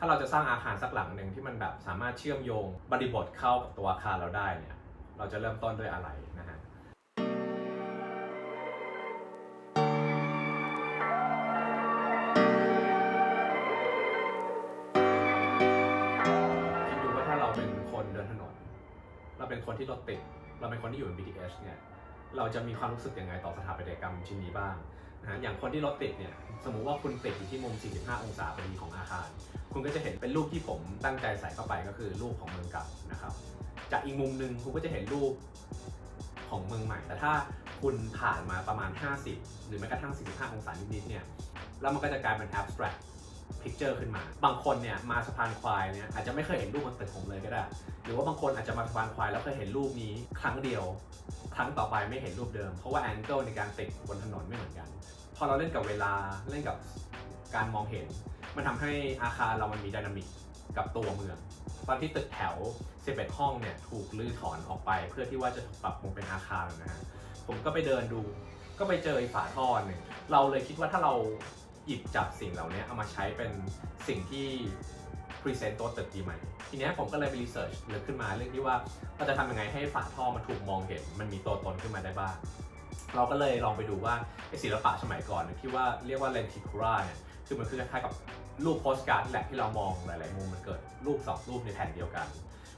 ถ้าเราจะสร้างอาคารสักหลังหนึ่งที่มันแบบสามารถเชื่อมโยงบริบทเข้ากับตัวอาคารเราได้เนี่ยเราจะเริ่มต้นด้วยอะไรนะฮะคิดดูว่าถ้าเราเป็นคนเดินถนนเราเป็นคนที่รถติดเราเป็นคนที่อยู่บน BTS เนี่ยเราจะมีความรู้สึกยังไงต่อสถาปัตยกรรมชิ้นนี้บ้างนะฮะอย่างคนที่รถติดเนี่ยสมมุติว่าคุณติดอยู่ที่มุม 45 องศาพอดีของอาคารคุณก็จะเห็นเป็นรูปที่ผมตั้งใจใส่เข้าไปก็คือรูปของเมืองเก่านะครับจากอีกมุมหนึ่งคุณก็จะเห็นรูปของเมืองใหม่แต่ถ้าคุณผ่านมาประมาณ 50 หรือแม้กระทั่ง 45 องศานิดๆเนี่ยแล้วมันก็จะกลายเป็น abstract picture ขึ้นมาบางคนเนี่ยมาสะพานควายเนี่ยอาจจะไม่เคยเห็นรูปบนตึกผมเลยก็ได้หรือว่าบางคนอาจจะมาสะพานควายแล้วเคยเห็นรูปนี้ครั้งเดียวครั้งต่อไปไม่เห็นรูปเดิมเพราะว่า angle ในการติดบนถนนไม่เหมือนกันพอเราเล่นกับเวลาเล่นกับการมองเห็นมันทำให้อาคารเรามันมีไดนามิกกับตัวเมืองตอนที่ตึกแถว11ห้องเนี่ยถูกรื้อถอนออกไปเพื่อที่ว่าจะถูกปรับปรุงเป็นอาคารนะฮะผมก็ไปเดินดูก็ไปเจอฝาท่อหนึ่งเราเลยคิดว่าถ้าเราหยิบจับสิ่งเหล่านี้เอามาใช้เป็นสิ่งที่พรีเซนต์ตัวตึกดีไหมทีนี้ผมก็เลยไปรีเสิร์ชลึกขึ้นมาเรื่องที่ว่าเราจะทำยังไงให้ฝาท่อมันถูกมองเห็นมันมีตัวตนขึ้นมาได้บ้างเราก็เลยลองไปดูว่าศิลปะสมัยก่อนที่ว่าเรียกว่าเลนติคูราเนี่ยคือมันคือคล้ายๆกับรูปโพสการ์ดแหละที่เรามองหลายๆมุมมันเกิดรูป2รูปในแผ่นเดียวกัน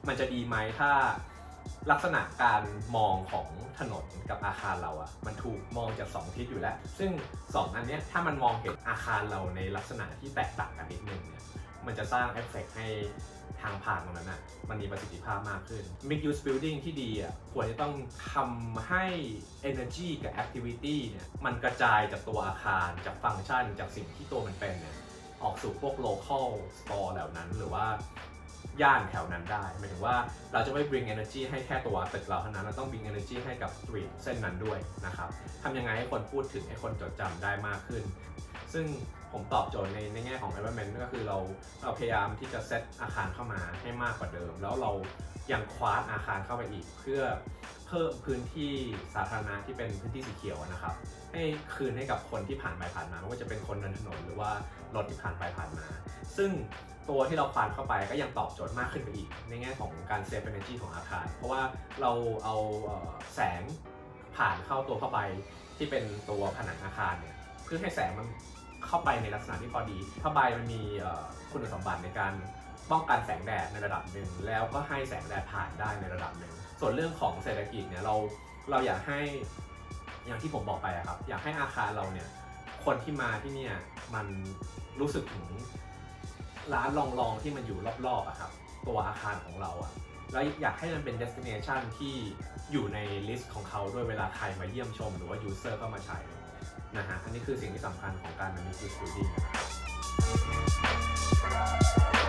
มันจะดีไหมถ้าลักษณะการมองของถนนกับอาคารเราอ่ะมันถูกมองจาก2ทิศอยู่แล้วซึ่ง2อันนี้ถ้ามันมองเห็นอาคารเราในลักษณะที่แตกต่างกันนิดนึงเนี่ยมันจะสร้างเอฟเฟกต์ให้ทางผ่านตรงนั้นอ่ะมันมีประสิทธิภาพมากขึ้น Mixed Use Building ที่ดีอ่ะควรจะต้องทำให้ Energy กับ Activity เนี่ยมันกระจายจากตัวอาคารจากฟังก์ชันจากสิ่งที่ตัวมันเป็นเนี่ยออกสู่พวก local store เหล่านั้นหรือว่าย่านแถวนั้นได้หมายถึงว่าเราจะไม่ bring energy ให้แค่ตัวตึกเราเท่านั้นเราต้อง bring energy ให้กับ street เส้นนั้นด้วยนะครับทำยังไงให้คนพูดถึงให้คนจดจำได้มากขึ้นซึ่งผมตอบโจทย์ในแง่ของ environment ก็คือเราพยายามที่จะเซตอาคารเข้ามาให้มากกว่าเดิมแล้วเรายังคว้าอาคารเข้าไปอีกเพื่อเพิ่มพื้นที่สาธารณะที่เป็นพื้นที่สีเขียวนะครับให้คืนให้กับคนที่ผ่านไปผ่านมาไม่ว่าจะเป็นคนเดินถนนหรือว่ารถที่ผ่านไปผ่านมาซึ่งตัวที่เราควานเข้าไปก็ยังตอบโจทย์มากขึ้นไปอีกในแง่ของการเซฟ energy ของอาคารเพราะว่าเราเอาแสงผ่านเข้าตัวผ้าใบที่เป็นตัวผนังอาคารเนี่ยเพื่อให้แสงมันเข้าไปในลักษณะที่พอดีผ้าใบมันมีคุณสมบัติในการป้องกันแสงแดดในระดับหนึ่งแล้วก็ให้แสงแดดผ่านได้ในระดับหนึ่งส่วนเรื่องของเศรษฐกิจเนี่ยเราอยากให้อย่างที่ผมบอกไปครับอยากให้อาคารเราเนี่ยคนที่มาที่เนี่ยมันรู้สึกถึงร้านลองที่มันอยู่รอบๆอะครับตัวอาคารของเราอะแล้วอยากให้มันเป็น destination ที่อยู่ในลิสต์ของเขาด้วยเวลาใครมาเยี่ยมชมหรือว่า user เข้ามาใช้นะฮะอันนี้คือสิ่งที่สำคัญของการ Mixed Use Building นะครับ